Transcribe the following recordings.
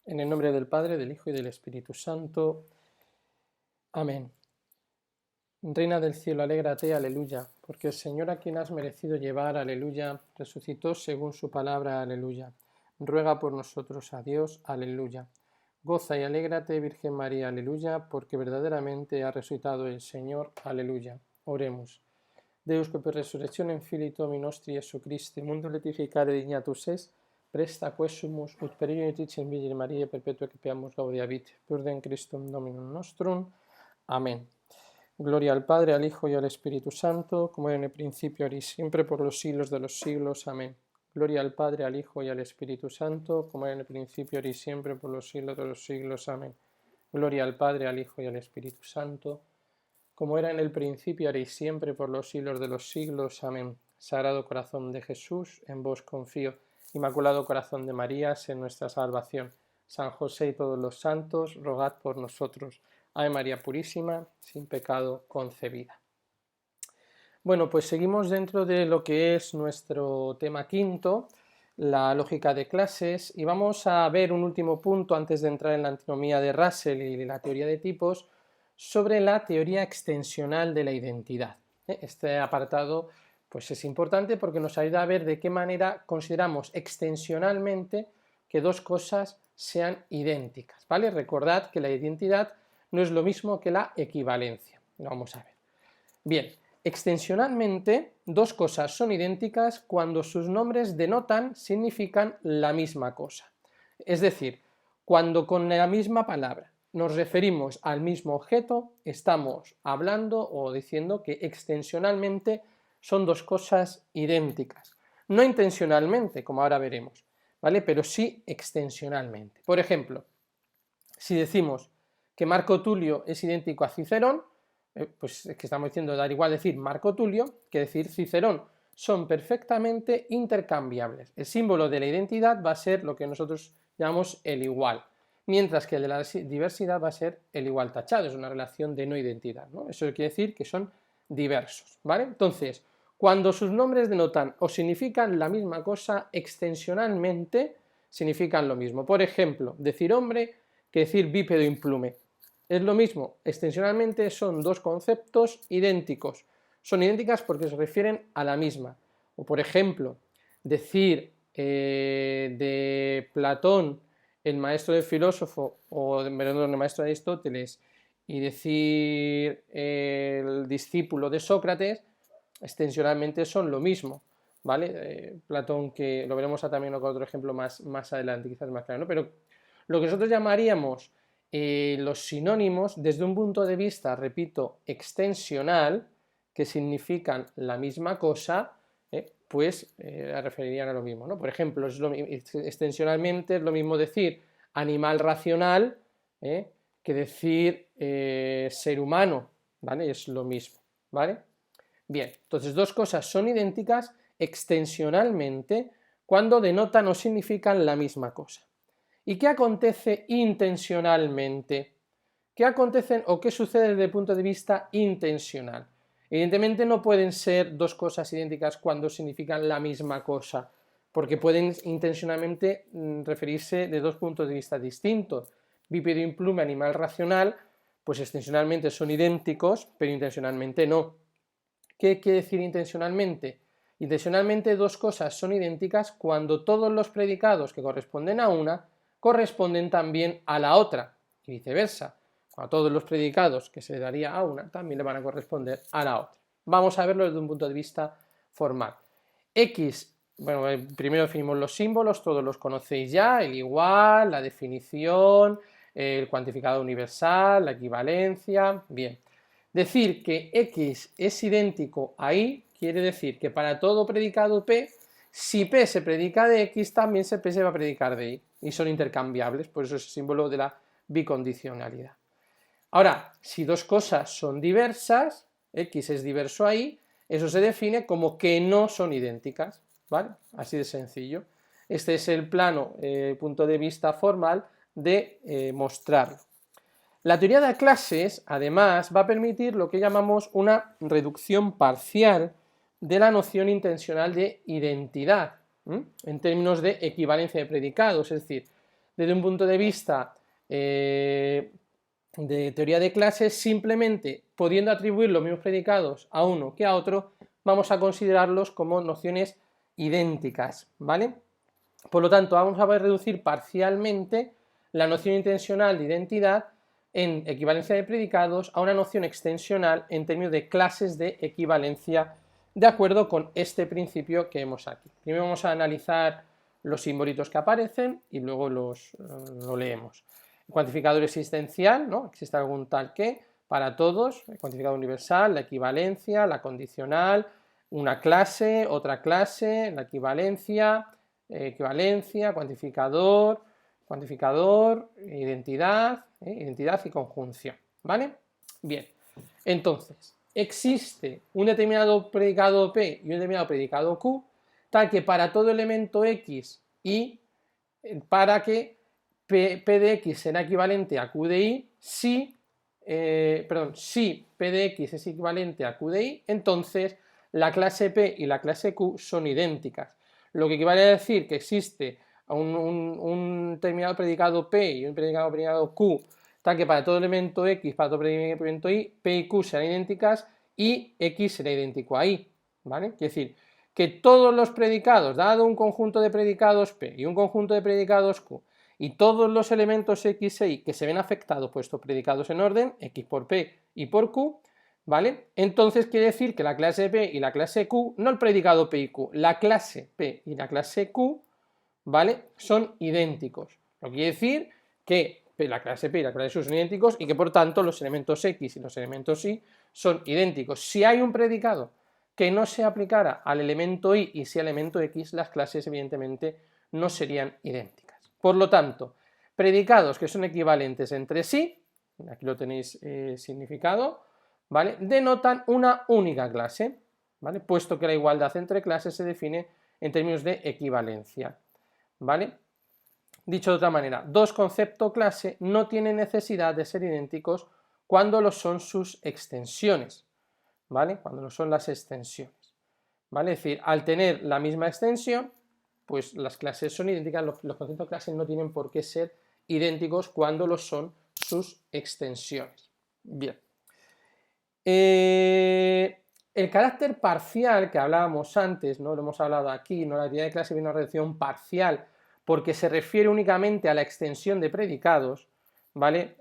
En el nombre del Padre, del Hijo y del Espíritu Santo. Amén. Reina del cielo, alégrate, aleluya, porque el Señor a quien has merecido llevar, aleluya, resucitó según su palabra, aleluya. Ruega por nosotros a Dios, aleluya. Goza y alégrate, Virgen María, aleluya, porque verdaderamente ha resucitado el Señor, aleluya. Oremos. Deus, que per resurrectionem Filii Tommi nostri Iesu Christi, mundo letificare dignatus est, presta quesumus, ut per uniticem Virgine Maria perpetua capiamus gaudia vitae, per ordine Christum Dominum nostrum. Amén. Gloria al Padre, al Hijo y al Espíritu Santo, como era en el principio, ahora y siempre, por los siglos de los siglos. Amén. Gloria al Padre, al Hijo y al Espíritu Santo, como era en el principio, ahora y siempre, por los siglos de los siglos. Amén. Gloria al Padre, al Hijo y al Espíritu Santo, como era en el principio, ahora y siempre, por los siglos de los siglos. Amén. Sagrado corazón de Jesús, en vos confío. Inmaculado corazón de María, sé nuestra salvación. San José y todos los santos, rogad por nosotros. Ave María Purísima, sin pecado concebida. Bueno, pues seguimos dentro de lo que es nuestro tema quinto, la lógica de clases, y vamos a ver un último punto antes de entrar en la antinomía de Russell y la teoría de tipos, sobre la teoría extensional de la identidad. Este apartado pues es importante porque nos ayuda a ver de qué manera consideramos extensionalmente que dos cosas sean idénticas, ¿vale? Recordad que la identidad no es lo mismo que la equivalencia. Lo vamos a ver. Bien, extensionalmente, dos cosas son idénticas cuando sus nombres denotan, significan la misma cosa. Es decir, cuando con la misma palabra nos referimos al mismo objeto, estamos hablando o diciendo que extensionalmente son dos cosas idénticas. No intencionalmente, como ahora veremos, ¿vale? Pero sí extensionalmente. Por ejemplo, si decimos que Marco Tulio es idéntico a Cicerón, pues es que estamos diciendo, da igual decir Marco Tulio que decir Cicerón. Son perfectamente intercambiables. El símbolo de la identidad va a ser lo que nosotros llamamos el igual, mientras que el de la diversidad va a ser el igual tachado, es una relación de no identidad, ¿no? Eso quiere decir que son diversos, ¿vale? Entonces, cuando sus nombres denotan o significan la misma cosa, extensionalmente significan lo mismo. Por ejemplo, decir hombre que decir bípedo implume. Es lo mismo, extensionalmente son dos conceptos idénticos. Son idénticas porque se refieren a la misma. O por ejemplo, decir de Platón, el maestro del filósofo, o el maestro de Aristóteles, y decir el discípulo de Sócrates, extensionalmente son lo mismo, ¿vale? Platón, que lo veremos también con otro ejemplo más adelante, quizás más claro, ¿no? Pero lo que nosotros llamaríamos los sinónimos, desde un punto de vista, repito, extensional, que significan la misma cosa, pues referirían a lo mismo, ¿no? Por ejemplo, extensionalmente es lo mismo decir animal racional que decir ser humano, ¿vale? Es lo mismo, ¿vale? Bien, entonces dos cosas son idénticas extensionalmente cuando denotan o significan la misma cosa. ¿Y qué acontece intencionalmente? ¿Qué acontece o qué sucede desde el punto de vista intencional? Evidentemente no pueden ser dos cosas idénticas cuando significan la misma cosa, porque pueden intencionalmente referirse de dos puntos de vista distintos. Bípedo implume, animal racional, pues extensionalmente son idénticos, pero intencionalmente no. ¿Qué quiere decir intencionalmente? Intencionalmente dos cosas son idénticas cuando todos los predicados que corresponden a una corresponden también a la otra, y viceversa. Cuando todos los predicados que se le daría a una también le van a corresponder a la otra. Vamos a verlo desde un punto de vista formal. X, bueno, primero definimos los símbolos, todos los conocéis ya, el igual, la definición, el cuantificado universal, la equivalencia, bien. Decir que X es idéntico a Y quiere decir que para todo predicado P, si P se predica de X, también P se va a predicar de Y, y son intercambiables, por eso es el símbolo de la bicondicionalidad. Ahora, si dos cosas son diversas, X es diverso a Y, eso se define como que no son idénticas, ¿vale? Así de sencillo. Este es el plano, punto de vista formal de mostrarlo. La teoría de clases, además, va a permitir lo que llamamos una reducción parcial de la noción intencional de identidad, en términos de equivalencia de predicados, es decir, desde un punto de vista de teoría de clases, simplemente pudiendo atribuir los mismos predicados a uno que a otro, vamos a considerarlos como nociones idénticas, ¿vale? Por lo tanto, vamos a reducir parcialmente la noción intencional de identidad en equivalencia de predicados a una noción extensional en términos de clases de equivalencia, de acuerdo con este principio que vemos aquí. Primero vamos a analizar los simbolitos que aparecen y luego lo leemos. El cuantificador existencial, ¿no? Existe algún tal que para todos, el cuantificador universal, la equivalencia, la condicional, una clase, otra clase, la equivalencia, cuantificador, identidad, identidad y conjunción, ¿vale? Bien, entonces, existe un determinado predicado P y un determinado predicado Q, tal que para todo elemento X y para que P de X será equivalente a Q de Y, si P de X es equivalente a Q de Y, entonces la clase P y la clase Q son idénticas, lo que equivale a decir que existe un determinado predicado P y un predicado Q, tal que para todo elemento X, para todo elemento Y, P y Q serán idénticas y X será idéntico a Y, ¿vale? Es decir, que todos los predicados, dado un conjunto de predicados P y un conjunto de predicados Q, y todos los elementos X e Y que se ven afectados por estos predicados en orden, X por P y por Q, ¿vale? Entonces quiere decir que la clase P y la clase Q, no el predicado P y Q, la clase P y la clase Q, ¿vale? Son idénticos. Lo que quiere decir que la clase P y la clase Q son idénticos y que por tanto los elementos X y los elementos Y son idénticos. Si hay un predicado que no se aplicara al elemento Y y sí al elemento X, las clases evidentemente no serían idénticas. Por lo tanto, predicados que son equivalentes entre sí, aquí lo tenéis significado, ¿vale? Denotan una única clase, ¿vale? Puesto que la igualdad entre clases se define en términos de equivalencia, ¿vale? Dicho de otra manera, dos conceptos clase no tienen necesidad de ser idénticos cuando lo son sus extensiones, ¿vale? Cuando lo son las extensiones, ¿vale? Es decir, al tener la misma extensión, pues las clases son idénticas, los conceptos clase no tienen por qué ser idénticos cuando lo son sus extensiones. Bien. El carácter parcial que hablábamos antes, ¿no? Lo hemos hablado aquí, ¿no? La identidad de clase viene una reducción parcial porque se refiere únicamente a la extensión de predicados, ¿vale?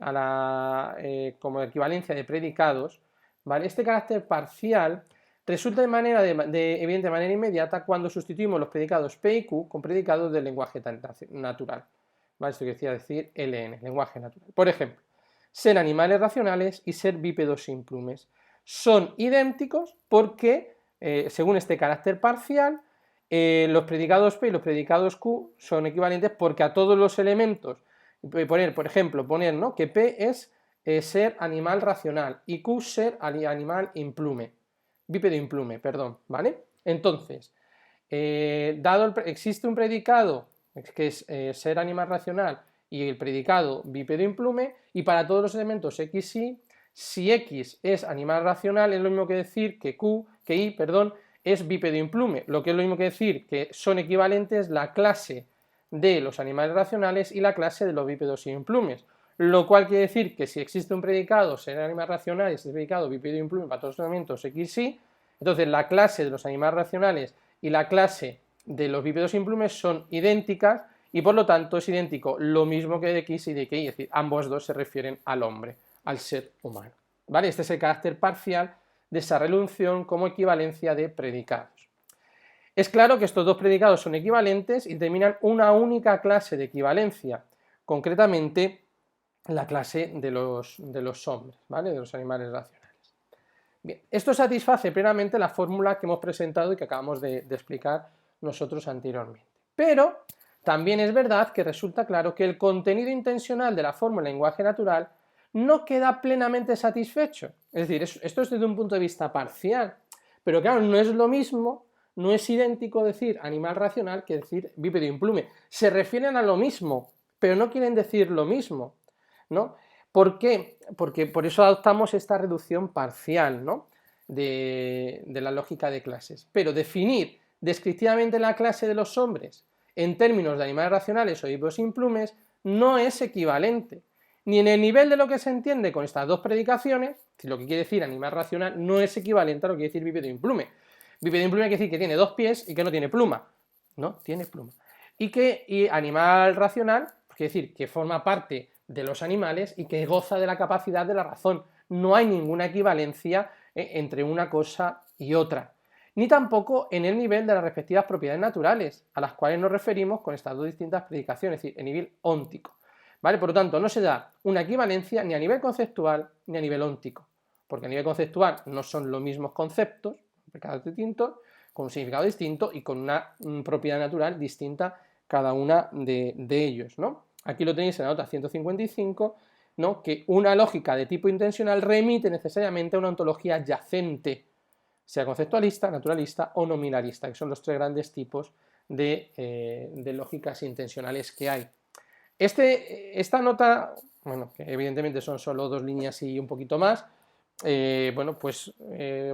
Como equivalencia de predicados, ¿vale? Este carácter parcial resulta evidente de manera inmediata cuando sustituimos los predicados P y Q con predicados del lenguaje natural, ¿vale? Esto quiere decir LN, lenguaje natural. Por ejemplo, ser animales racionales y ser bípedos sin plumes. Son idénticos porque, según este carácter parcial, los predicados P y los predicados Q son equivalentes porque a todos los elementos, por ejemplo, ¿no? Que P es ser animal racional y Q ser animal implume, bípedo implume, perdón, ¿vale? Entonces, existe un predicado que es ser animal racional y el predicado bípedo implume, y para todos los elementos X y, si X es animal racional, es lo mismo que decir que Y, es bípedo implume, lo que es lo mismo que decir que son equivalentes la clase de los animales racionales y la clase de los bípedos sin plumes, lo cual quiere decir que si existe un predicado ser animal racional y este predicado bípedo implume para todos los elementos X y, entonces la clase de los animales racionales y la clase de los bípedos sin plumes son idénticas y por lo tanto es idéntico lo mismo que de X y de Y, es decir, ambos dos se refieren al hombre, al ser humano, ¿vale? Este es el carácter parcial de esa reducción como equivalencia de predicados. Es claro que estos dos predicados son equivalentes y determinan una única clase de equivalencia, concretamente la clase de los hombres, ¿vale? De los animales racionales. Bien, esto satisface plenamente la fórmula que hemos presentado y que acabamos de explicar nosotros anteriormente. Pero también es verdad que resulta claro que el contenido intencional de la fórmula en lenguaje natural no queda plenamente satisfecho. Es decir, esto es desde un punto de vista parcial, pero claro, no es lo mismo, no es idéntico decir animal racional que decir bípedo implume. Se refieren a lo mismo, pero no quieren decir lo mismo, ¿no? ¿Por qué? Porque por eso adoptamos esta reducción parcial, ¿no? de la lógica de clases. Pero definir descriptivamente la clase de los hombres en términos de animales racionales o bípedos sin plumes no es equivalente, ni en el nivel de lo que se entiende con estas dos predicaciones, si lo que quiere decir animal racional no es equivalente a lo que quiere decir bípedo implume. Bípedo implume quiere decir que tiene dos pies y que no tiene pluma, no, tiene pluma. Y animal racional quiere decir que forma parte de los animales y que goza de la capacidad de la razón. No hay ninguna equivalencia entre una cosa y otra, ni tampoco en el nivel de las respectivas propiedades naturales, a las cuales nos referimos con estas dos distintas predicaciones, es decir, el nivel óntico. ¿Vale? Por lo tanto, no se da una equivalencia ni a nivel conceptual ni a nivel óntico, porque a nivel conceptual no son los mismos conceptos, mercados distintos, con un significado distinto y con una propiedad natural distinta cada una de ellos, ¿no? Aquí lo tenéis en la nota 155, ¿no? Que una lógica de tipo intencional remite necesariamente a una ontología adyacente, sea conceptualista, naturalista o nominalista, que son los tres grandes tipos de lógicas intencionales que hay. Esta nota, bueno, que evidentemente son solo 2 líneas y un poquito más, bueno, pues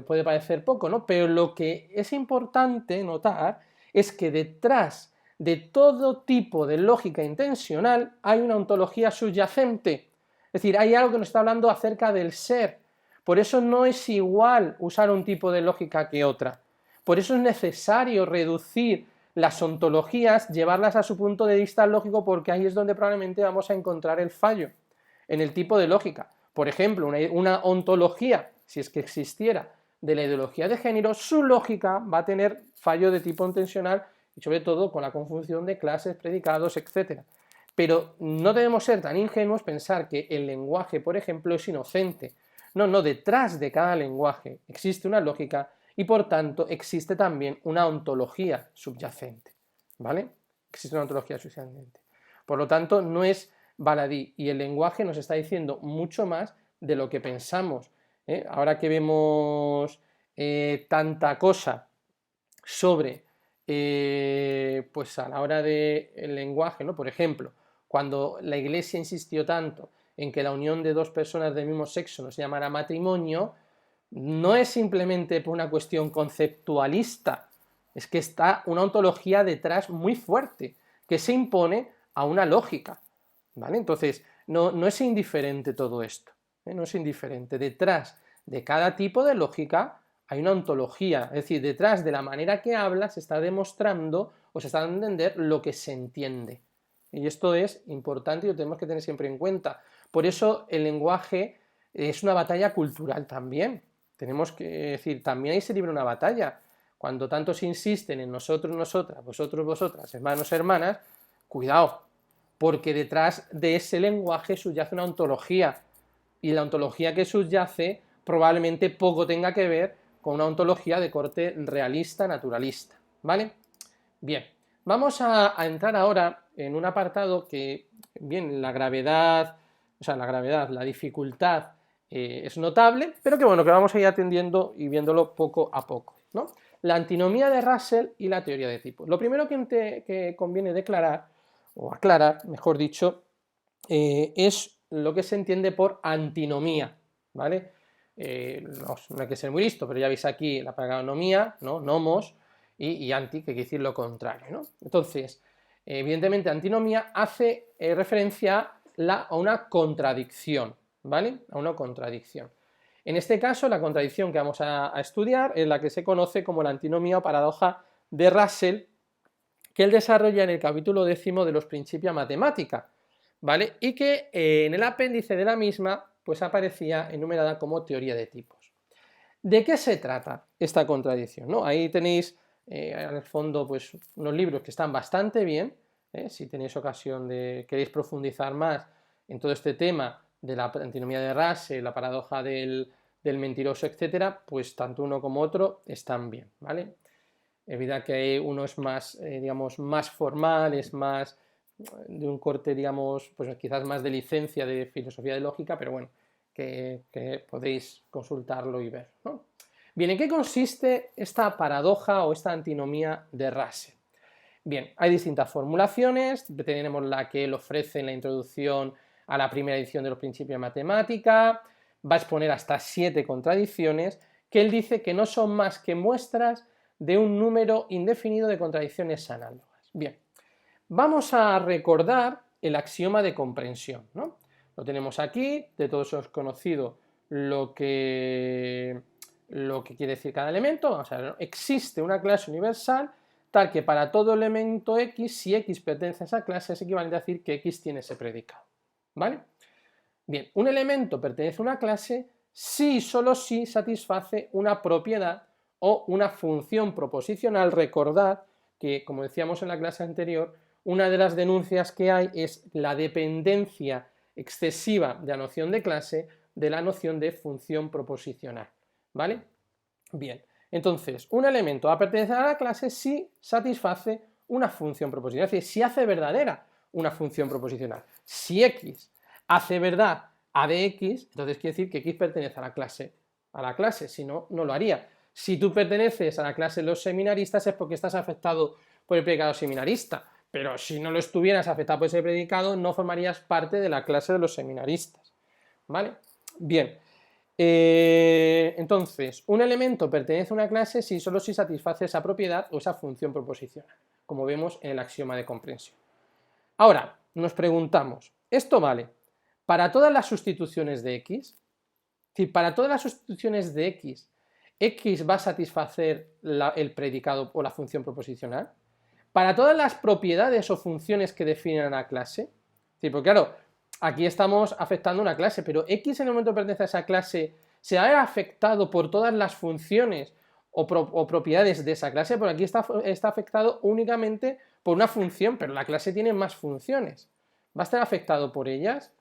puede parecer poco, ¿no? Pero lo que es importante notar es que detrás de todo tipo de lógica intencional hay una ontología subyacente, es decir, hay algo que nos está hablando acerca del ser. Por eso no es igual usar un tipo de lógica que otra. Por eso es necesario reducir las ontologías, llevarlas a su punto de vista lógico, porque ahí es donde probablemente vamos a encontrar el fallo, en el tipo de lógica. Por ejemplo, una ontología, si es que existiera, de la ideología de género, su lógica va a tener fallo de tipo intencional y sobre todo con la conjunción de clases, predicados, etc. Pero no debemos ser tan ingenuos pensar que el lenguaje, por ejemplo, es inocente. No, detrás de cada lenguaje existe una lógica y por tanto existe también una ontología subyacente, ¿vale? Existe una ontología subyacente. Por lo tanto, no es baladí, y el lenguaje nos está diciendo mucho más de lo que pensamos. Ahora que vemos tanta cosa sobre, pues a la hora del lenguaje, ¿no? Por ejemplo, cuando la Iglesia insistió tanto en que la unión de dos personas del mismo sexo no se llamara matrimonio, no es simplemente por una cuestión conceptualista, es que está una ontología detrás muy fuerte, que se impone a una lógica, ¿vale? Entonces, no es indiferente todo esto, no es indiferente. Detrás de cada tipo de lógica hay una ontología, es decir, detrás de la manera que habla se está demostrando o se está dando a entender lo que se entiende. Y esto es importante y lo tenemos que tener siempre en cuenta. Por eso el lenguaje es una batalla cultural también. Tenemos que decir, también ahí se libra una batalla. Cuando tantos insisten en nosotros, nosotras, vosotros, vosotras, hermanos, hermanas, cuidado, porque detrás de ese lenguaje subyace una ontología, y la ontología que subyace probablemente poco tenga que ver con una ontología de corte realista, naturalista, ¿vale? Bien, vamos a entrar ahora en un apartado que, bien, la dificultad es notable, pero que bueno, que vamos a ir atendiendo y viéndolo poco a poco, ¿no? La antinomía de Russell y la teoría de tipos. Lo primero que conviene declarar, o aclarar, mejor dicho, es lo que se entiende por antinomía, ¿vale? No hay que ser muy listo, pero ya veis aquí la palabra nomía, ¿no? Nomos, y anti, que quiere decir lo contrario, ¿no? Entonces, evidentemente, antinomía hace referencia a una contradicción, ¿vale? A una contradicción. En este caso, la contradicción que vamos a estudiar es la que se conoce como la antinomía o paradoja de Russell, que él desarrolla en el capítulo 10 de los Principia Mathematica, ¿vale? Y que en el apéndice de la misma, pues aparecía enumerada como teoría de tipos. ¿De qué se trata esta contradicción? ¿No? Ahí tenéis en el fondo pues unos libros que están bastante bien, si tenéis ocasión queréis profundizar más en todo este tema de la antinomía de Russell, la paradoja del mentiroso, etcétera, pues tanto uno como otro están bien, ¿vale? Es verdad que uno es más, digamos, más formal, es más de un corte, digamos, pues quizás más de licencia de filosofía de lógica, pero bueno, que podéis consultarlo y ver, ¿no? Bien, ¿en qué consiste esta paradoja o esta antinomía de Russell? Bien, hay distintas formulaciones, tenemos la que él ofrece en la introducción a la primera edición de los Principios de Matemática, va a exponer hasta 7 contradicciones que él dice que no son más que muestras de un número indefinido de contradicciones análogas. Bien, vamos a recordar el axioma de comprensión, ¿no? Lo tenemos aquí, de todos es conocido lo que quiere decir cada elemento. Vamos a ver, existe una clase universal tal que para todo elemento X, si X pertenece a esa clase, es equivalente a decir que X tiene ese predicado, ¿vale? Bien, un elemento pertenece a una clase si y solo si satisface una propiedad o una función proposicional. Recordad que, como decíamos en la clase anterior, una de las denuncias que hay es la dependencia excesiva de la noción de clase de la noción de función proposicional, ¿vale? Bien, entonces, un elemento va a pertenecer a la clase si satisface una función proposicional, es decir, si hace verdadera una función proposicional. Si X hace verdad a de X, entonces quiere decir que X pertenece a la clase, si no, no lo haría. Si tú perteneces a la clase de los seminaristas es porque estás afectado por el predicado seminarista, pero si no lo estuvieras afectado por ese predicado, no formarías parte de la clase de los seminaristas, ¿vale? Bien, entonces, un elemento pertenece a una clase si solo si satisface esa propiedad o esa función proposicional, como vemos en el axioma de comprensión. Ahora, nos preguntamos, ¿esto vale para todas las sustituciones de X? Es decir, para todas las sustituciones de X, ¿X va a satisfacer el predicado o la función proposicional? Para todas las propiedades o funciones que definen a la clase, es decir, porque claro, aquí estamos afectando una clase, pero X en el momento que pertenece a esa clase se va a ver afectado por todas las funciones o propiedades de esa clase, porque aquí está afectado únicamente por una función, pero la clase tiene más funciones. ¿Va a estar afectado por ellas?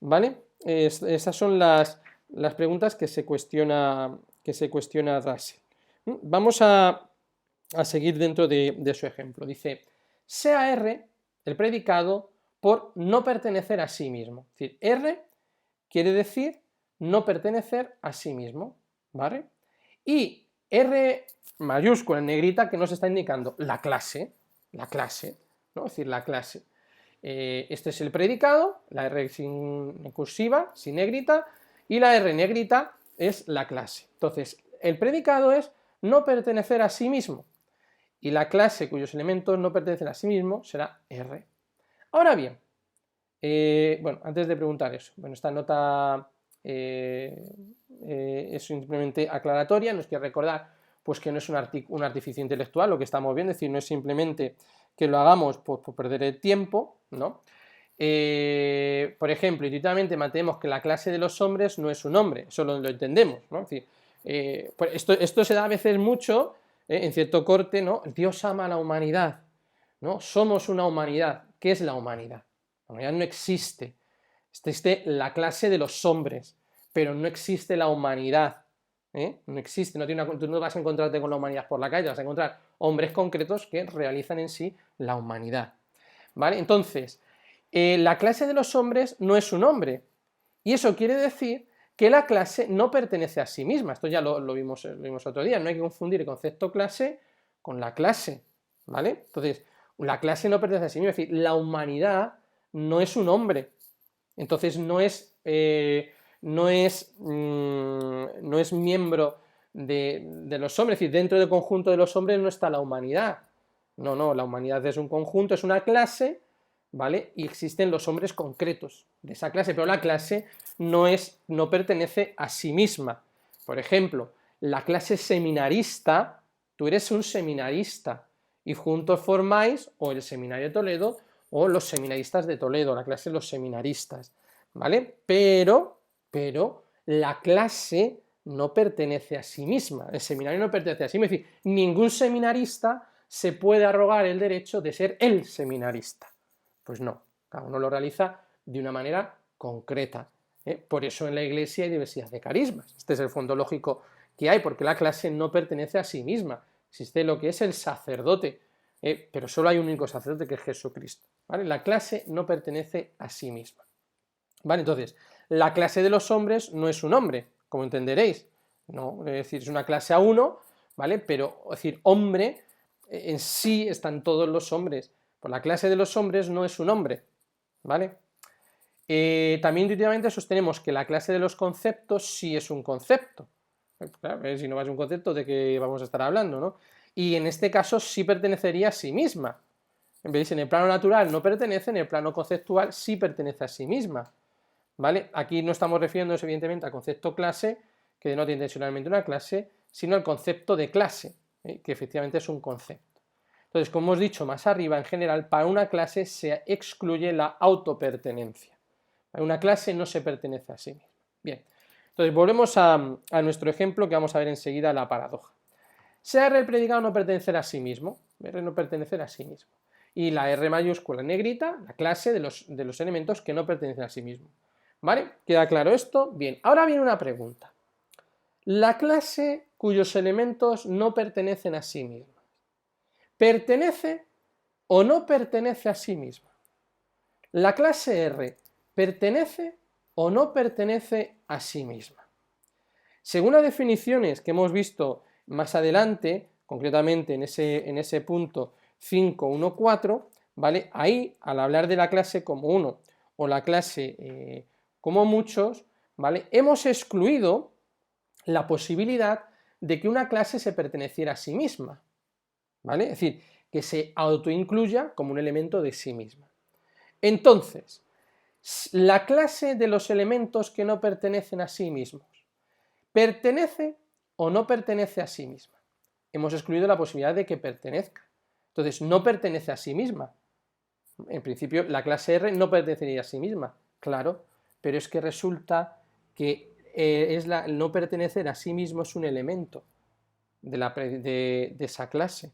¿Vale? Esas son las preguntas que se cuestiona Russell. Vamos a seguir dentro de su ejemplo. Dice, sea R el predicado por no pertenecer a sí mismo. Es decir, R quiere decir no pertenecer a sí mismo, ¿vale? Y R mayúscula en negrita que nos está indicando la clase, ¿no? Es decir, la clase. Este es el predicado, la R sin cursiva, sin negrita, y la R negrita es la clase. Entonces, el predicado es no pertenecer a sí mismo, y la clase cuyos elementos no pertenecen a sí mismo será R. Ahora bien, bueno, antes de preguntar eso, bueno, esta nota es simplemente aclaratoria, nos quiere recordar pues que no es un artificio intelectual lo que estamos viendo, es decir, no es simplemente que lo hagamos por perder el tiempo, ¿no? Por ejemplo, intuitivamente mantenemos que la clase de los hombres no es un hombre, eso lo entendemos, ¿no? Es decir, pues esto se da a veces mucho en cierto corte, ¿no? Dios ama a la humanidad, ¿no? Somos una humanidad. ¿Qué es la humanidad? La humanidad no existe. Existe la clase de los hombres, pero no existe la humanidad. No existe, tú no vas a encontrarte con la humanidad por la calle, vas a encontrar hombres concretos que realizan en sí la humanidad. ¿Vale? Entonces, la clase de los hombres no es un hombre, y eso quiere decir que la clase no pertenece a sí misma. Esto ya lo vimos otro día, no hay que confundir el concepto clase con la clase, ¿vale? Entonces, la clase no pertenece a sí misma, es decir, la humanidad no es un hombre, entonces no es miembro de los hombres, es decir, dentro del conjunto de los hombres no está la humanidad. No, la humanidad es un conjunto, es una clase, ¿vale? Y existen los hombres concretos de esa clase, pero la clase no pertenece a sí misma. Por ejemplo, la clase seminarista, tú eres un seminarista y juntos formáis o el Seminario de Toledo o los seminaristas de Toledo, la clase de los seminaristas, ¿vale? Pero la clase no pertenece a sí misma, el seminario no pertenece a sí misma, es decir, ningún seminarista se puede arrogar el derecho de ser el seminarista. Pues no, cada uno lo realiza de una manera concreta. Por eso en la Iglesia hay diversidad de carismas. Este es el fondo lógico que hay, porque la clase no pertenece a sí misma. Existe lo que es el sacerdote, pero solo hay un único sacerdote, que es Jesucristo, ¿vale? La clase no pertenece a sí misma, ¿vale? Entonces, la clase de los hombres no es un hombre, como entenderéis, ¿no? Es decir, es una clase a uno, ¿vale? Pero, es decir, hombre, en sí están todos los hombres, pues la clase de los hombres no es un hombre, ¿vale? También intuitivamente sostenemos que la clase de los conceptos sí es un concepto. Claro, si no es un concepto, ¿de qué vamos a estar hablando, no? Y en este caso sí pertenecería a sí misma, ¿Veis? En el plano natural no pertenece, en el plano conceptual sí pertenece a sí misma, ¿vale? Aquí no estamos refiriéndonos evidentemente al concepto clase, que denota intencionalmente una clase, sino al concepto de clase, que efectivamente es un concepto. Entonces, como hemos dicho más arriba, en general, para una clase se excluye la autopertenencia. Para una clase no se pertenece a sí misma. Bien, entonces volvemos a nuestro ejemplo que vamos a ver enseguida, la paradoja. Sea R el predicado no pertenecer a sí mismo, R no pertenecer a sí mismo. Y la R mayúscula negrita, la clase de los elementos que no pertenecen a sí mismo. ¿Vale? ¿Queda claro esto? Bien, ahora viene una pregunta. La clase cuyos elementos no pertenecen a sí misma, ¿pertenece o no pertenece a sí misma? La clase R pertenece o no pertenece a sí misma. Según las definiciones que hemos visto más adelante, concretamente en ese punto 5.1.4, ¿vale? Ahí, al hablar de la clase como uno o la clase como muchos, ¿vale? Hemos excluido la posibilidad de que una clase se perteneciera a sí misma, ¿vale? Es decir, que se autoincluya como un elemento de sí misma. Entonces, la clase de los elementos que no pertenecen a sí mismos, ¿pertenece o no pertenece a sí misma? Hemos excluido la posibilidad de que pertenezca. Entonces, no pertenece a sí misma. En principio, la clase R no pertenecería a sí misma, claro, pero es que resulta que el no pertenecer a sí mismo es un elemento de esa clase.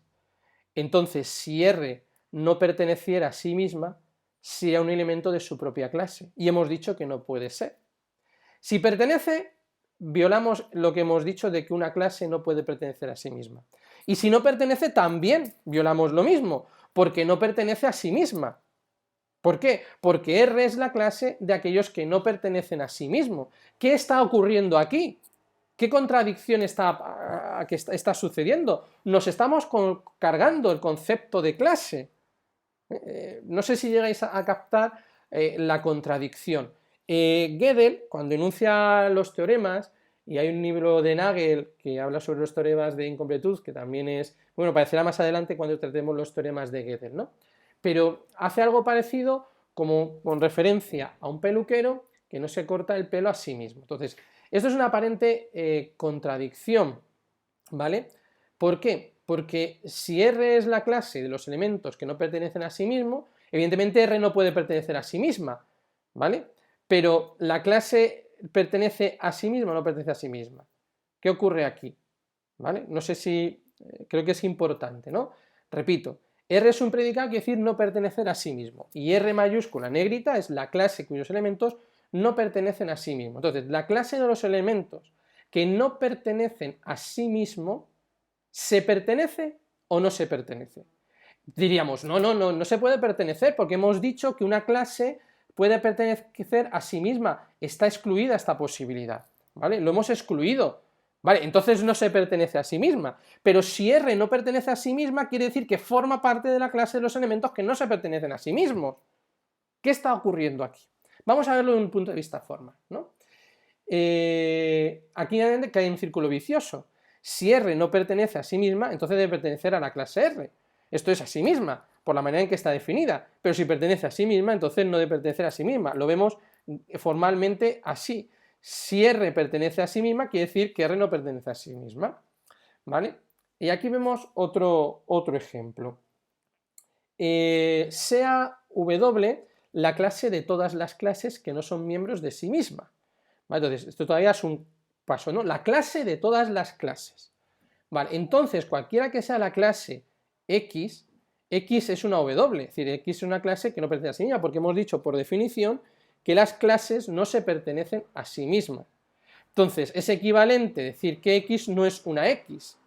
Entonces, si R no perteneciera a sí misma, sería un elemento de su propia clase, y hemos dicho que no puede ser. Si pertenece, violamos lo que hemos dicho de que una clase no puede pertenecer a sí misma. Y si no pertenece, también violamos lo mismo, porque no pertenece a sí misma. ¿Por qué? Porque R es la clase de aquellos que no pertenecen a sí mismo. ¿Qué está ocurriendo aquí? ¿Qué contradicción está sucediendo? Nos estamos cargando el concepto de clase. No sé si llegáis a captar la contradicción. Gödel, cuando enuncia los teoremas, y hay un libro de Nagel que habla sobre los teoremas de incompletud, que también es, bueno, aparecerá más adelante cuando tratemos los teoremas de Gödel, ¿no? Pero hace algo parecido como con referencia a un peluquero que no se corta el pelo a sí mismo. Entonces, esto es una aparente contradicción, ¿vale? ¿Por qué? Porque si R es la clase de los elementos que no pertenecen a sí mismo, evidentemente R no puede pertenecer a sí misma, ¿vale? Pero la clase pertenece a sí misma o no pertenece a sí misma. ¿Qué ocurre aquí? ¿Vale? No sé si, creo que es importante, ¿no? Repito, R es un predicado, quiere decir no pertenecer a sí mismo, y R mayúscula negrita es la clase cuyos elementos no pertenecen a sí mismo. Entonces, la clase de los elementos que no pertenecen a sí mismo, ¿se pertenece o no se pertenece? Diríamos, no se puede pertenecer porque hemos dicho que una clase puede pertenecer a sí misma, está excluida esta posibilidad, ¿vale? Lo hemos excluido, ¿vale? Entonces no se pertenece a sí misma, pero si R no pertenece a sí misma, quiere decir que forma parte de la clase de los elementos que no se pertenecen a sí mismos. ¿Qué está ocurriendo aquí? Vamos a verlo desde un punto de vista formal, ¿no? Aquí cae en un círculo vicioso. Si R no pertenece a sí misma, entonces debe pertenecer a la clase R. Esto es a sí misma, por la manera en que está definida. Pero si pertenece a sí misma, entonces no debe pertenecer a sí misma. Lo vemos formalmente así. Si R pertenece a sí misma, quiere decir que R no pertenece a sí misma. ¿Vale? Y aquí vemos otro ejemplo. Sea W la clase de todas las clases que no son miembros de sí misma. ¿Vale? Entonces, esto todavía es un paso, ¿no? La clase de todas las clases. Vale, entonces, cualquiera que sea la clase X, X es una W, es decir, X es una clase que no pertenece a sí misma, porque hemos dicho por definición que las clases no se pertenecen a sí mismas. Entonces, es equivalente decir que X no es una X.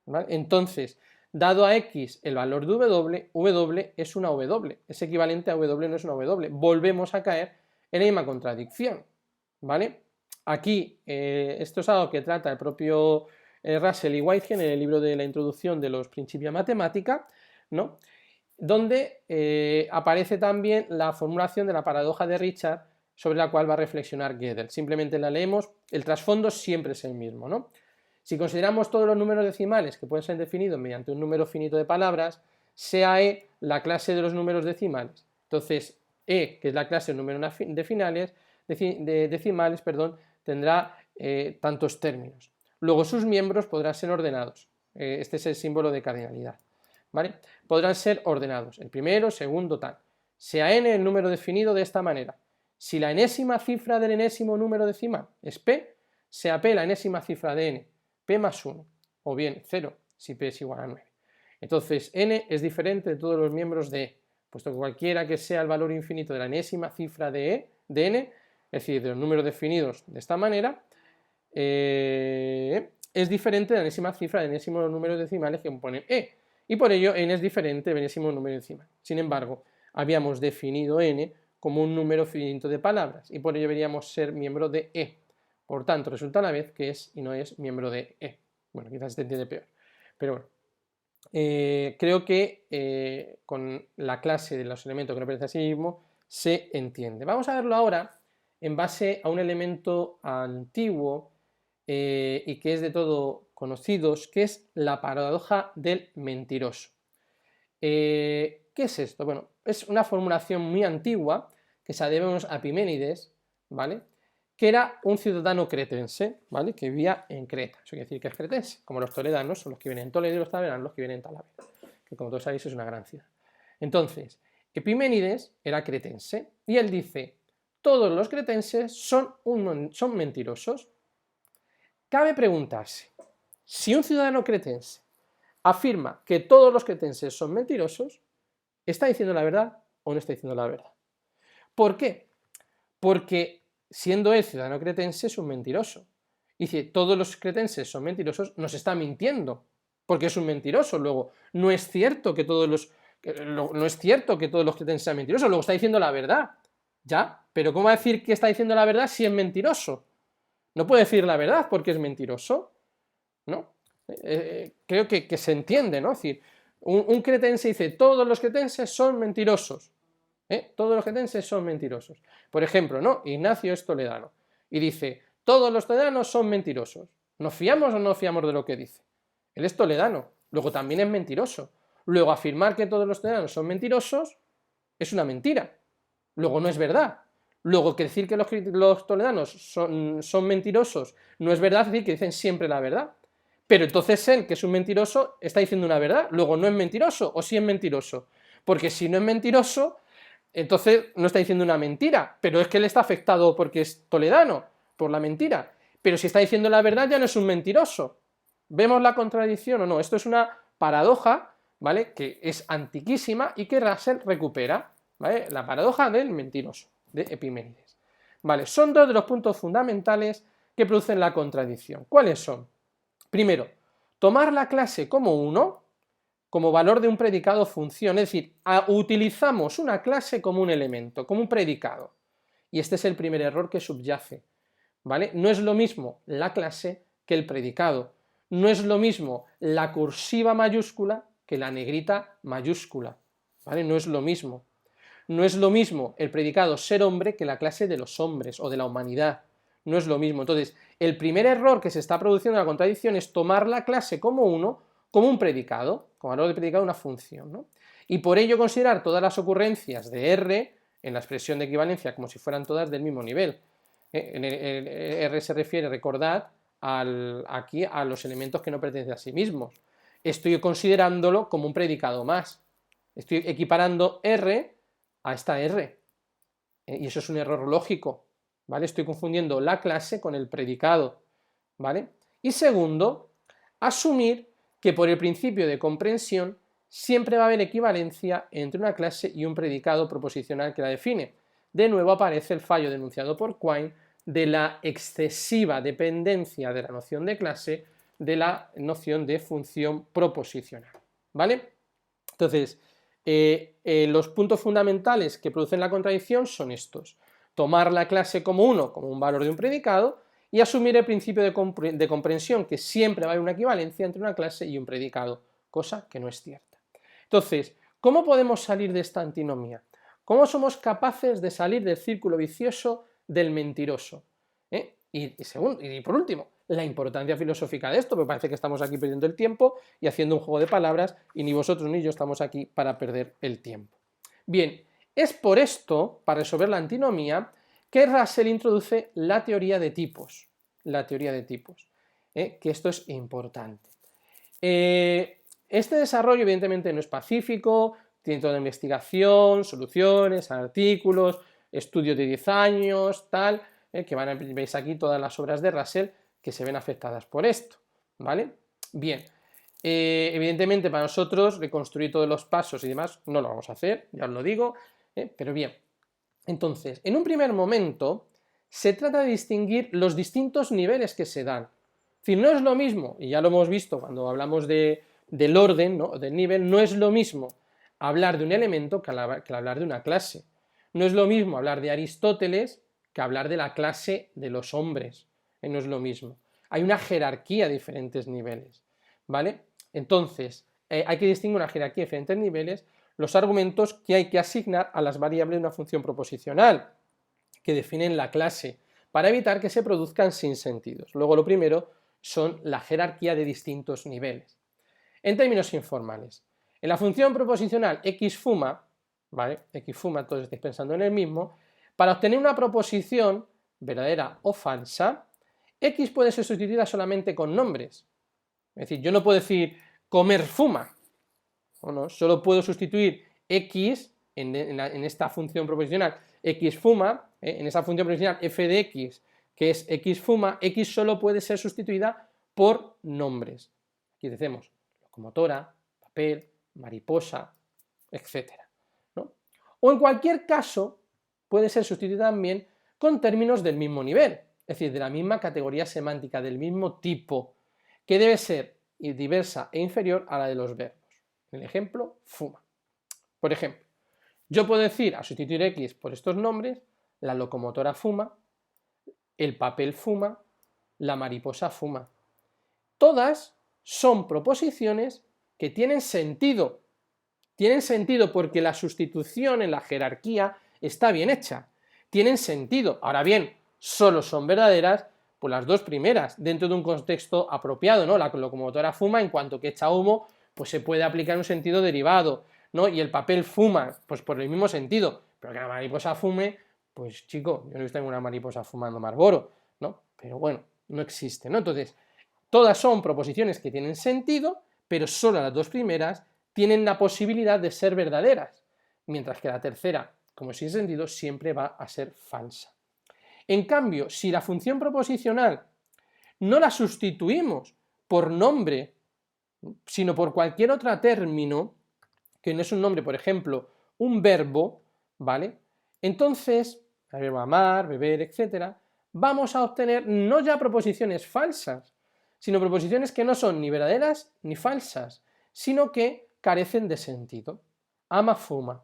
¿Vale? Entonces, dado a X el valor de W es una W, es equivalente a W, no es una W. Volvemos a caer en la misma contradicción, ¿vale? Aquí, esto es algo que trata el propio Russell y Whitehead en el libro de la introducción de los principios de matemática, ¿no? Donde aparece también la formulación de la paradoja de Richard, sobre la cual va a reflexionar Gödel. Simplemente la leemos, el trasfondo siempre es el mismo, ¿no? Si consideramos todos los números decimales que pueden ser definidos mediante un número finito de palabras, sea E la clase de los números decimales. Entonces, E, que es la clase de números decimales, tendrá tantos términos. Luego sus miembros podrán ser ordenados. Este es el símbolo de cardinalidad. ¿Vale? Podrán ser ordenados, el primero, segundo, tal. Sea n el número definido de esta manera. Si la enésima cifra del enésimo número decimal es p, sea p la enésima cifra de n, p más 1, o bien 0, si p es igual a 9. Entonces, n es diferente de todos los miembros de e, puesto que cualquiera que sea el valor infinito de la enésima cifra de n, es decir, de los números definidos de esta manera, es diferente de la enésima cifra del enésimo número decimales que componen e, y por ello n es diferente del enésimo número decimal. Sin embargo, habíamos definido n como un número finito de palabras, y por ello deberíamos ser miembro de e. Por tanto, resulta a la vez que es y no es miembro de e. Bueno, quizás se entiende peor, pero bueno. Creo que con la clase de los elementos que no pertenecen a sí mismo se entiende. Vamos a verlo ahora en base a un elemento antiguo y que es de todo conocidos, que es la paradoja del mentiroso. ¿Qué es esto? Bueno, es una formulación muy antigua que se debemos a Epiménides, ¿vale? Que era un ciudadano cretense, ¿vale? Que vivía en Creta. Eso quiere decir que es cretense, como los toledanos son los que vienen en Toledo y los talaveranos los que vienen en Talavera, que como todos sabéis es una gran ciudad. Entonces, Epiménides era cretense y él dice: todos los cretenses son mentirosos. Cabe preguntarse, si un ciudadano cretense afirma que todos los cretenses son mentirosos, ¿está diciendo la verdad o no está diciendo la verdad? ¿Por qué? Porque siendo él ciudadano cretense es un mentiroso. Y si todos los cretenses son mentirosos, nos está mintiendo, porque es un mentiroso. Luego, no es cierto que todos los cretenses sean mentirosos, luego está diciendo la verdad. Ya, pero ¿cómo va a decir que está diciendo la verdad si es mentiroso? No puede decir la verdad porque es mentiroso, ¿no? Creo que se entiende, ¿no? Es decir, un cretense dice: todos los cretenses son mentirosos. Todos los cretenses son mentirosos. Por ejemplo, ¿no? Ignacio es toledano y dice: todos los toledanos son mentirosos. ¿Nos fiamos o no nos fiamos de lo que dice? Él es toledano, luego también es mentiroso. Luego, afirmar que todos los toledanos son mentirosos es una mentira. Luego, no es verdad. Luego, que decir que los toledanos son mentirosos no es verdad, es decir, que dicen siempre la verdad. Pero entonces él, que es un mentiroso, está diciendo una verdad. Luego, no es mentiroso o sí es mentiroso. Porque si no es mentiroso, entonces no está diciendo una mentira, pero es que él está afectado porque es toledano, por la mentira. Pero si está diciendo la verdad ya no es un mentiroso. ¿Vemos la contradicción o no? Esto es una paradoja, ¿vale? Que es antiquísima y que Russell recupera, ¿vale? La paradoja del mentiroso, de Epiménides. ¿Vale? Son dos de los puntos fundamentales que producen la contradicción. ¿Cuáles son? Primero, tomar la clase como uno, como valor de un predicado función, es decir, utilizamos una clase como un elemento, como un predicado. Y este es el primer error que subyace, ¿vale? No es lo mismo la clase que el predicado. No es lo mismo la cursiva mayúscula que la negrita mayúscula, ¿vale? No es lo mismo. No es lo mismo el predicado ser hombre que la clase de los hombres o de la humanidad. No es lo mismo. Entonces, el primer error que se está produciendo en la contradicción es tomar la clase como uno, como un predicado, como valor de predicado una función, ¿no? Y por ello considerar todas las ocurrencias de R en la expresión de equivalencia como si fueran todas del mismo nivel. En el R se refiere, recordad, aquí a los elementos que no pertenecen a sí mismos. Estoy considerándolo como un predicado más. Estoy equiparando R a esta R. Y eso es un error lógico, ¿vale? Estoy confundiendo la clase con el predicado, ¿vale? Y segundo, asumir que por el principio de comprensión siempre va a haber equivalencia entre una clase y un predicado proposicional que la define. De nuevo aparece el fallo denunciado por Quine de la excesiva dependencia de la noción de clase de la noción de función proposicional, ¿vale? Entonces, los puntos fundamentales que producen la contradicción son estos: tomar la clase como uno, como un valor de un predicado, y asumir el principio de comprensión, que siempre va a haber una equivalencia entre una clase y un predicado, cosa que no es cierta. Entonces, ¿cómo podemos salir de esta antinomía? ¿Cómo somos capaces de salir del círculo vicioso del mentiroso? Y por último, la importancia filosófica de esto, porque parece que estamos aquí perdiendo el tiempo y haciendo un juego de palabras, y ni vosotros ni yo estamos aquí para perder el tiempo. Bien, es por esto, para resolver la antinomía, que Russell introduce la teoría de tipos. Que esto es importante. Este desarrollo evidentemente no es pacífico, tiene toda investigación, soluciones, artículos, estudios de 10 años, tal, que veis aquí todas las obras de Russell que se ven afectadas por esto, ¿vale? Bien, evidentemente para nosotros reconstruir todos los pasos y demás no lo vamos a hacer, ya os lo digo, pero bien. Entonces, en un primer momento se trata de distinguir los distintos niveles que se dan. Es decir, no es lo mismo, y ya lo hemos visto cuando hablamos del orden, ¿no?, del nivel, no es lo mismo hablar de un elemento que hablar de una clase. No es lo mismo hablar de Aristóteles que hablar de la clase de los hombres. No es lo mismo. Hay una jerarquía de diferentes niveles, ¿vale? Entonces, hay que distinguir una jerarquía de diferentes niveles, los argumentos que hay que asignar a las variables de una función proposicional, que definen la clase, para evitar que se produzcan sinsentidos. Luego, lo primero son la jerarquía de distintos niveles. En términos informales, en la función proposicional x fuma, ¿vale? X fuma, todos estáis pensando en el mismo, para obtener una proposición verdadera o falsa, x puede ser sustituida solamente con nombres. Es decir, yo no puedo decir comer fuma, no, solo puedo sustituir x en esta función proposicional, x fuma, en esa función proposicional f de x, que es x fuma, x solo puede ser sustituida por nombres. Aquí decimos locomotora, papel, mariposa, etc., ¿no? O en cualquier caso puede ser sustituida también con términos del mismo nivel, es decir, de la misma categoría semántica, del mismo tipo, que debe ser diversa e inferior a la de los verbos. El ejemplo, fuma. Por ejemplo, yo puedo decir, a sustituir x por estos nombres, la locomotora fuma, el papel fuma, la mariposa fuma. Todas son proposiciones que tienen sentido. Tienen sentido porque la sustitución en la jerarquía está bien hecha. Tienen sentido. Ahora bien, solo son verdaderas pues las dos primeras, dentro de un contexto apropiado, ¿no? La locomotora fuma, en cuanto que echa humo, pues se puede aplicar un sentido derivado, ¿no? Y el papel fuma, pues por el mismo sentido, pero que la mariposa fume, pues chico, yo no he visto ninguna mariposa fumando Marlboro, ¿no? Pero bueno, no existe, ¿no? Entonces, todas son proposiciones que tienen sentido, pero solo las dos primeras tienen la posibilidad de ser verdaderas, mientras que la tercera, como sin sentido, siempre va a ser falsa. En cambio, si la función proposicional no la sustituimos por nombre, sino por cualquier otro término, que no es un nombre, por ejemplo, un verbo, ¿vale? Entonces, el verbo amar, beber, etc., vamos a obtener no ya proposiciones falsas, sino proposiciones que no son ni verdaderas ni falsas, sino que carecen de sentido. Ama fuma,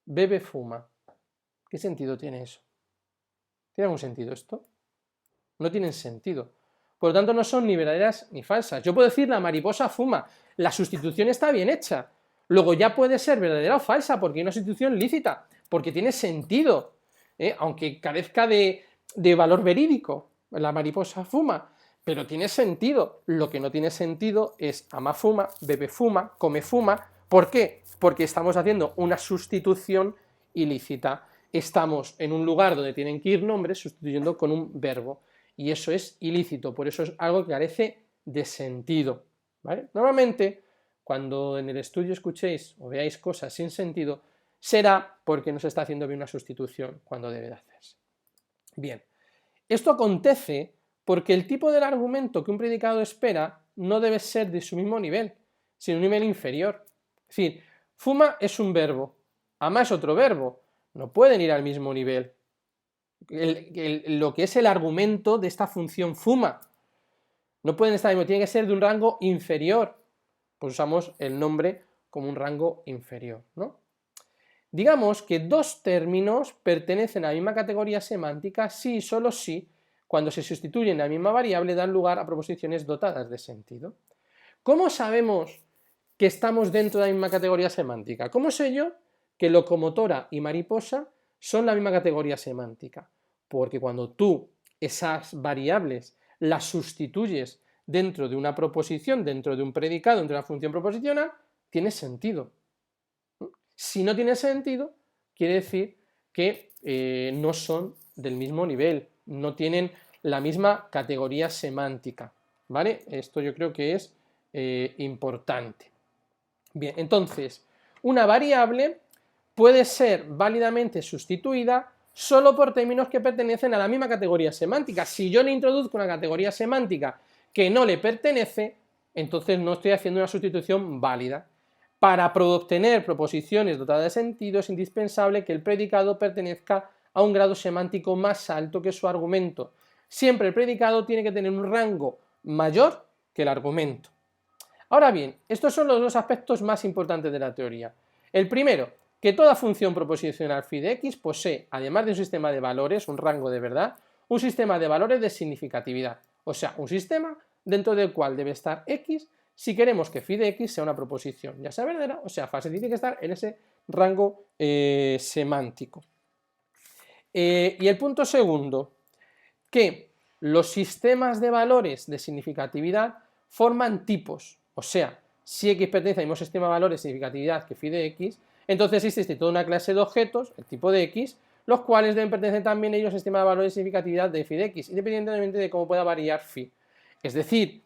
bebe fuma. ¿Qué sentido tiene eso? ¿Tiene algún sentido esto? No tienen sentido. Por lo tanto, no son ni verdaderas ni falsas. Yo puedo decir la mariposa fuma. La sustitución está bien hecha. Luego ya puede ser verdadera o falsa porque hay una sustitución lícita, porque tiene sentido, aunque carezca de valor verídico. La mariposa fuma, pero tiene sentido. Lo que no tiene sentido es ama fuma, bebe fuma, come fuma. ¿Por qué? Porque estamos haciendo una sustitución ilícita. Estamos en un lugar donde tienen que ir nombres sustituyendo con un verbo, y eso es ilícito, por eso es algo que carece de sentido, ¿vale? Normalmente, cuando en el estudio escuchéis o veáis cosas sin sentido, será porque no se está haciendo bien una sustitución cuando debe de hacerse. Bien, esto acontece porque el tipo del argumento que un predicado espera no debe ser de su mismo nivel, sino un nivel inferior. Es decir, fuma es un verbo, ama es otro verbo, no pueden ir al mismo nivel. Lo que es el argumento de esta función fuma no pueden estar al mismo, tiene que ser de un rango inferior, pues usamos el nombre como un rango inferior, ¿no? Digamos que dos términos pertenecen a la misma categoría semántica si y solo si, cuando se sustituyen a la misma variable, dan lugar a proposiciones dotadas de sentido. ¿Cómo sabemos que estamos dentro de la misma categoría semántica? ¿Cómo sé yo que locomotora y mariposa son la misma categoría semántica? Porque cuando tú esas variables las sustituyes dentro de una proposición, dentro de un predicado, dentro de una función proposicional, tiene sentido. Si no tiene sentido, quiere decir que no son del mismo nivel, no tienen la misma categoría semántica, ¿vale? Esto yo creo que es importante. Bien, entonces, una variable puede ser válidamente sustituida solo por términos que pertenecen a la misma categoría semántica. Si yo le introduzco una categoría semántica que no le pertenece, entonces no estoy haciendo una sustitución válida. Para obtener proposiciones dotadas de sentido es indispensable que el predicado pertenezca a un grado semántico más alto que su argumento. Siempre el predicado tiene que tener un rango mayor que el argumento. Ahora bien, estos son los dos aspectos más importantes de la teoría. El primero, que toda función proposicional phi de x posee, además de un sistema de valores, un rango de verdad, un sistema de valores de significatividad, o sea, un sistema dentro del cual debe estar x si queremos que phi de x sea una proposición, ya sea verdadera o sea falsa, tiene que estar en ese rango semántico. Y el punto segundo, que los sistemas de valores de significatividad forman tipos, o sea, si x pertenece al mismo sistema de valores de significatividad que phi de x, entonces existe toda una clase de objetos, el tipo de x, los cuales deben pertenecer también ellos al sistema de valores de significatividad de phi de x, independientemente de cómo pueda variar phi. Es decir,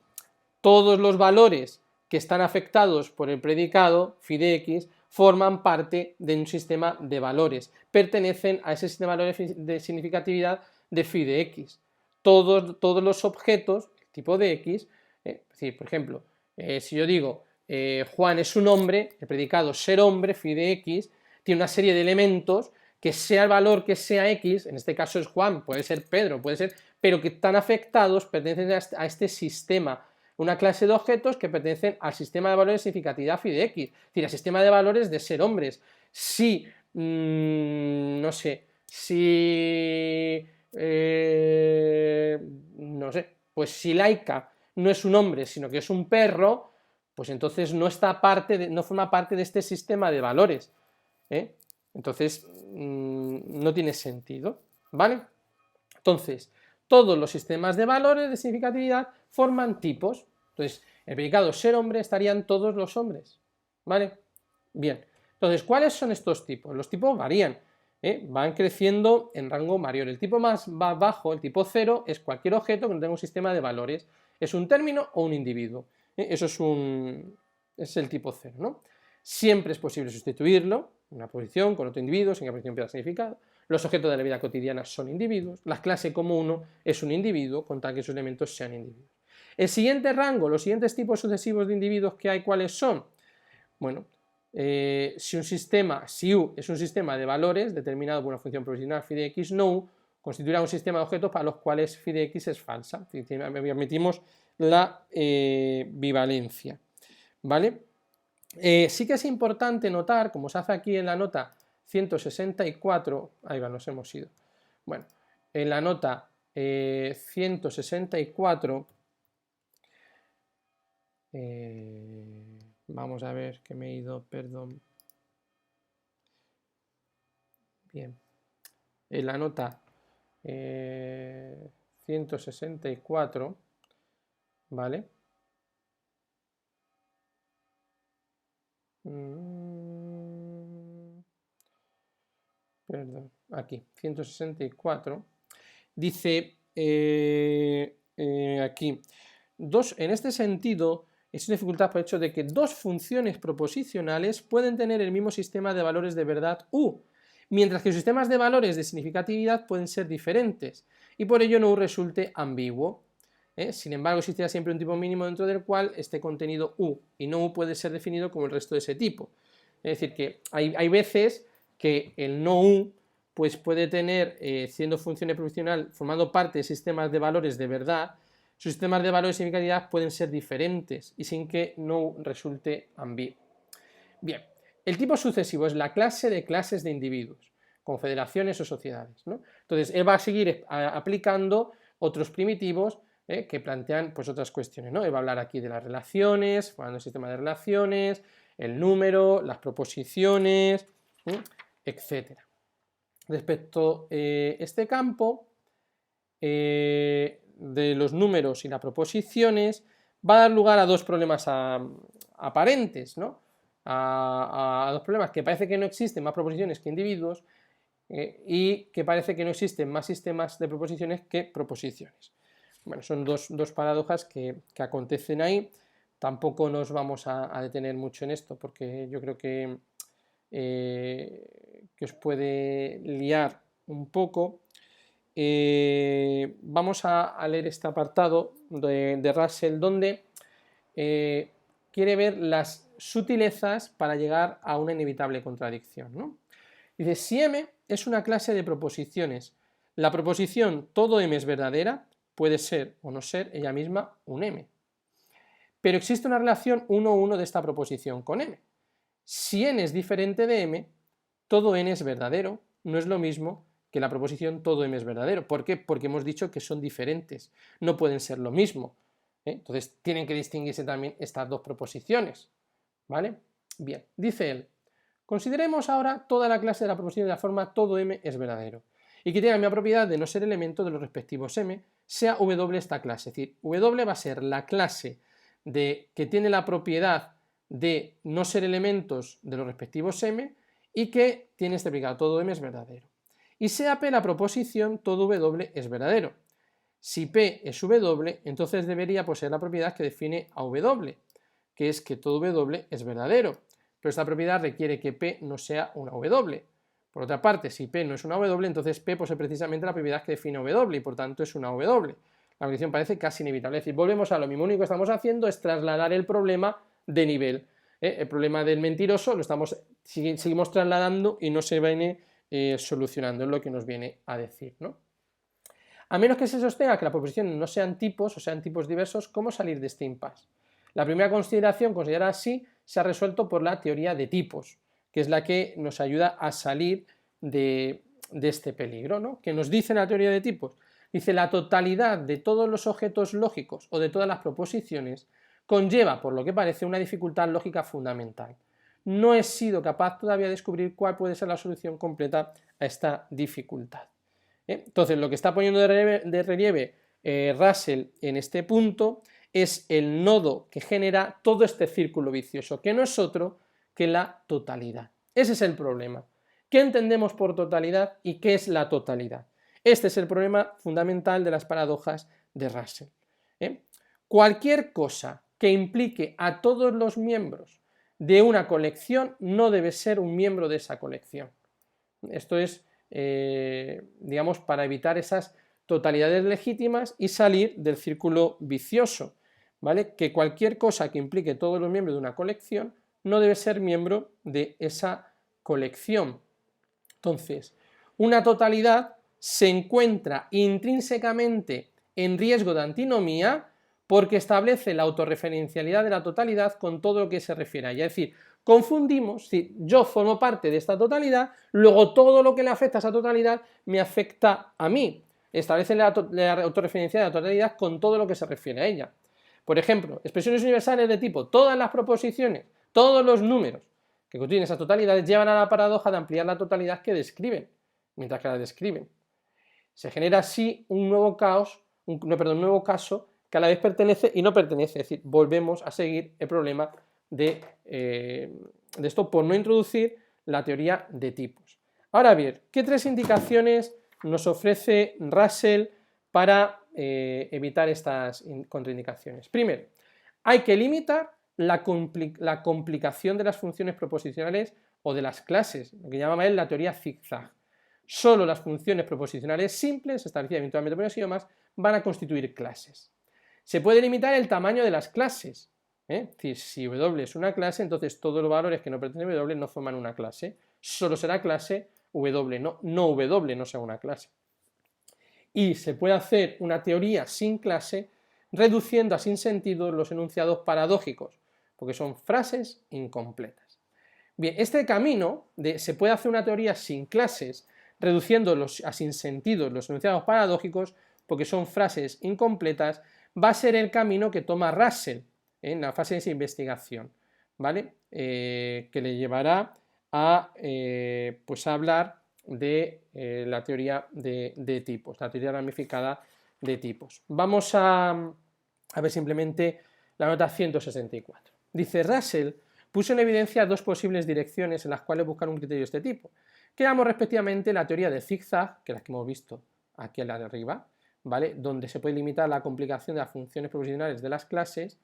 todos los valores que están afectados por el predicado phi de x forman parte de un sistema de valores, pertenecen a ese sistema de valores de significatividad de phi de x. Todos los objetos, tipo de x, es decir, por ejemplo, si yo digo Juan es un hombre, el predicado ser hombre, phi de x, tiene una serie de elementos que sea el valor que sea x, en este caso es Juan, puede ser Pedro, puede ser, pero que están afectados, pertenecen a este sistema, una clase de objetos que pertenecen al sistema de valores de significatividad phi de x, es decir, al sistema de valores de ser hombres. Si, no sé, si, no sé, pues si Laika no es un hombre, sino que es un perro, pues entonces no forma parte de este sistema de valores. Entonces, no tiene sentido, ¿vale? Entonces, todos los sistemas de valores de significatividad forman tipos. Entonces, el predicado ser hombre estarían todos los hombres, ¿vale? Bien, entonces, ¿cuáles son estos tipos? Los tipos varían, van creciendo en rango mayor. El tipo más bajo, el tipo 0, es cualquier objeto que no tenga un sistema de valores. Es un término o un individuo. Eso es el tipo 0, ¿no? Siempre es posible sustituirlo, una posición con otro individuo, sin que la posición pierda significado. Los objetos de la vida cotidiana son individuos. La clase como 1 es un individuo, con tal que sus elementos sean individuos. El siguiente rango, los siguientes tipos sucesivos de individuos que hay, ¿cuáles son? Bueno, si U es un sistema de valores determinado por una función proposicional phi de x, no U constituirá un sistema de objetos para los cuales phi de x es falsa. Admitimos la bivalencia, ¿vale? Sí que es importante notar, como se hace aquí en la nota 164, ahí va, nos hemos ido. Bueno, en la nota 164, vamos a ver que me he ido, perdón. Bien, en la nota 164, ¿vale? Perdón, aquí, 164, dice aquí, en este sentido, es una dificultad por el hecho de que dos funciones proposicionales pueden tener el mismo sistema de valores de verdad U, mientras que los sistemas de valores de significatividad pueden ser diferentes, y por ello no U resulte ambiguo. Sin embargo, existirá siempre un tipo mínimo dentro del cual esté contenido U, y no U puede ser definido como el resto de ese tipo. Es decir, que hay veces que el no U pues puede tener, siendo función proposicional, formando parte de sistemas de valores de verdad, sus sistemas de valores de significatividad pueden ser diferentes y sin que no resulte ambiguo. Bien, el tipo sucesivo es la clase de clases de individuos, confederaciones o sociedades, ¿no? Entonces, él va a seguir aplicando otros primitivos que plantean pues, otras cuestiones, ¿no? Él va a hablar aquí de las relaciones, formando el sistema de relaciones, el número, las proposiciones, etc. Respecto a este campo, de los números y las proposiciones va a dar lugar a dos problemas aparentes, ¿no? A dos problemas, que parece que no existen más proposiciones que individuos y que parece que no existen más sistemas de proposiciones que proposiciones. Bueno, son dos paradojas que acontecen ahí. Tampoco nos vamos a detener mucho en esto porque yo creo que os puede liar un poco. Vamos a leer este apartado de Russell donde quiere ver las sutilezas para llegar a una inevitable contradicción, ¿no? Dice, si M es una clase de proposiciones, la proposición todo M es verdadera, puede ser o no ser ella misma un M. Pero existe una relación 1-1 de esta proposición con M. Si N es diferente de M, todo N es verdadero, no es lo mismo que la proposición todo M es verdadero. ¿Por qué? Porque hemos dicho que son diferentes, no pueden ser lo mismo. Entonces tienen que distinguirse también estas dos proposiciones. ¿Vale? Bien, dice él, consideremos ahora toda la clase de la proposición de la forma todo M es verdadero y que tenga la misma propiedad de no ser elemento de los respectivos M, sea W esta clase. Es decir, W va a ser la clase que tiene la propiedad de no ser elementos de los respectivos M y que tiene este predicado todo M es verdadero. Y sea P la proposición todo W es verdadero. Si P es W, entonces debería poseer la propiedad que define a W, que es que todo W es verdadero, pero esta propiedad requiere que P no sea una W. Por otra parte, si P no es una W, entonces P posee precisamente la propiedad que define W y por tanto es una W. La condición parece casi inevitable, es decir, volvemos a lo mismo, único que estamos haciendo es trasladar el problema de nivel. El problema del mentiroso lo seguimos trasladando y no se viene solucionando, es lo que nos viene a decir, ¿no? A menos que se sostenga que las proposiciones no sean tipos o sean tipos diversos, ¿cómo salir de este impasse? La primera consideración, considerada así, se ha resuelto por la teoría de tipos, que es la que nos ayuda a salir de este peligro, ¿no? ¿Qué nos dice la teoría de tipos? Dice, la totalidad de todos los objetos lógicos o de todas las proposiciones conlleva, por lo que parece, una dificultad lógica fundamental. No he sido capaz todavía de descubrir cuál puede ser la solución completa a esta dificultad. Entonces, lo que está poniendo de relieve Russell en este punto es el nodo que genera todo este círculo vicioso, que no es otro que la totalidad. Ese es el problema. ¿Qué entendemos por totalidad y qué es la totalidad? Este es el problema fundamental de las paradojas de Russell. Cualquier cosa que implique a todos los miembros de una colección no debe ser un miembro de esa colección. Esto es, digamos, para evitar esas totalidades legítimas y salir del círculo vicioso, ¿vale? Que cualquier cosa que implique todos los miembros de una colección no debe ser miembro de esa colección. Entonces, una totalidad se encuentra intrínsecamente en riesgo de antinomía porque establece la autorreferencialidad de la totalidad con todo lo que se refiere a ella. Es decir, confundimos, si yo formo parte de esta totalidad, luego todo lo que le afecta a esa totalidad me afecta a mí. Establece la autorreferencialidad de la totalidad con todo lo que se refiere a ella. Por ejemplo, expresiones universales de tipo todas las proposiciones, todos los números que contienen esas totalidades llevan a la paradoja de ampliar la totalidad que describen, mientras que la describen. Se genera así un nuevo caso que a la vez pertenece y no pertenece, es decir, volvemos a seguir el problema de esto por no introducir la teoría de tipos. Ahora bien, ¿qué tres indicaciones nos ofrece Russell para evitar estas contraindicaciones? Primero, hay que limitar la complicación de las funciones proposicionales o de las clases, lo que llamaba él la teoría zigzag. Solo las funciones proposicionales simples, establecidas eventualmente por axiomas, van a constituir clases. Se puede limitar el tamaño de las clases. Es decir, si W es una clase, entonces todos los valores que no pertenecen a W no forman una clase. Solo será clase W, no W no sea una clase. Y se puede hacer una teoría sin clase reduciendo a sin sentido los enunciados paradójicos, porque son frases incompletas. Bien, este camino de se puede hacer una teoría sin clases reduciendo a sin sentido los enunciados paradójicos, porque son frases incompletas, va a ser el camino que toma Russell en la fase de investigación, ¿vale? Que le llevará a, pues a hablar de la teoría de tipos, la teoría ramificada de tipos. Vamos a ver simplemente la nota 164. Dice, Russell puso en evidencia dos posibles direcciones en las cuales buscar un criterio de este tipo, que llamamos respectivamente la teoría de zigzag, que es la que hemos visto aquí a la de arriba, ¿vale? Donde se puede limitar la complicación de las funciones proposicionales de las clases,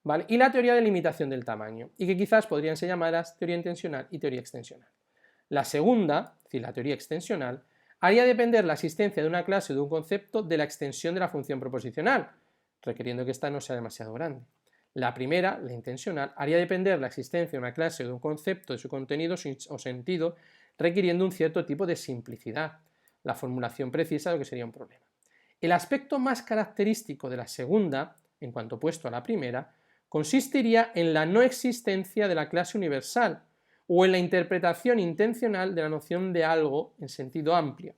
¿vale? Y la teoría de limitación del tamaño, y que quizás podrían ser llamadas teoría intencional y teoría extensional. La segunda, es decir, la teoría extensional, haría depender la existencia de una clase o de un concepto de la extensión de la función proposicional, requiriendo que ésta no sea demasiado grande. La primera, la intencional, haría depender la existencia de una clase o de un concepto de su contenido o sentido, requiriendo un cierto tipo de simplicidad, la formulación precisa de lo que sería un problema. El aspecto más característico de la segunda, en cuanto opuesto a la primera, consistiría en la no existencia de la clase universal o en la interpretación intencional de la noción de algo en sentido amplio.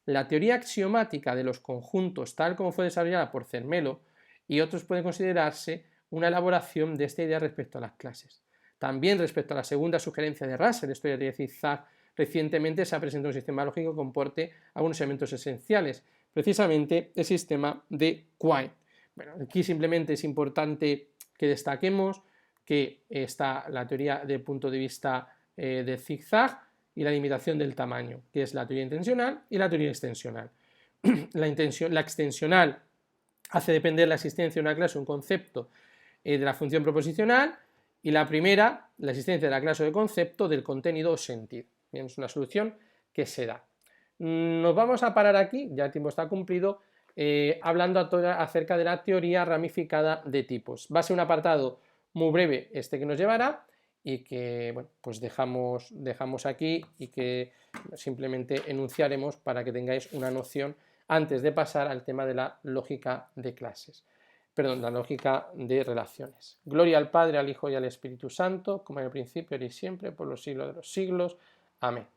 La teoría axiomática de los conjuntos, tal como fue desarrollada por Zermelo y otros, puede considerarse una elaboración de esta idea respecto a las clases. También respecto a la segunda sugerencia de Russell, esto ya te decía zigzag, recientemente se ha presentado un sistema lógico que comporte algunos elementos esenciales, precisamente el sistema de Quine. Bueno, aquí simplemente es importante que destaquemos que está la teoría desde el punto de vista de zigzag y la limitación del tamaño, que es la teoría intencional y la teoría extensional. La extensional hace depender la existencia de una clase o un concepto de la función proposicional, y la primera, la existencia de la clase o de concepto del contenido o sentido. Bien, es una solución que se da. Nos vamos a parar aquí, ya el tiempo está cumplido, hablando acerca de la teoría ramificada de tipos. Va a ser un apartado muy breve este que nos llevará y que, bueno, pues dejamos aquí y que simplemente enunciaremos para que tengáis una noción antes de pasar al tema de la lógica de clases. Perdón, la lógica de relaciones. Gloria al Padre, al Hijo y al Espíritu Santo, como en el principio, ahora y siempre, por los siglos de los siglos. Amén.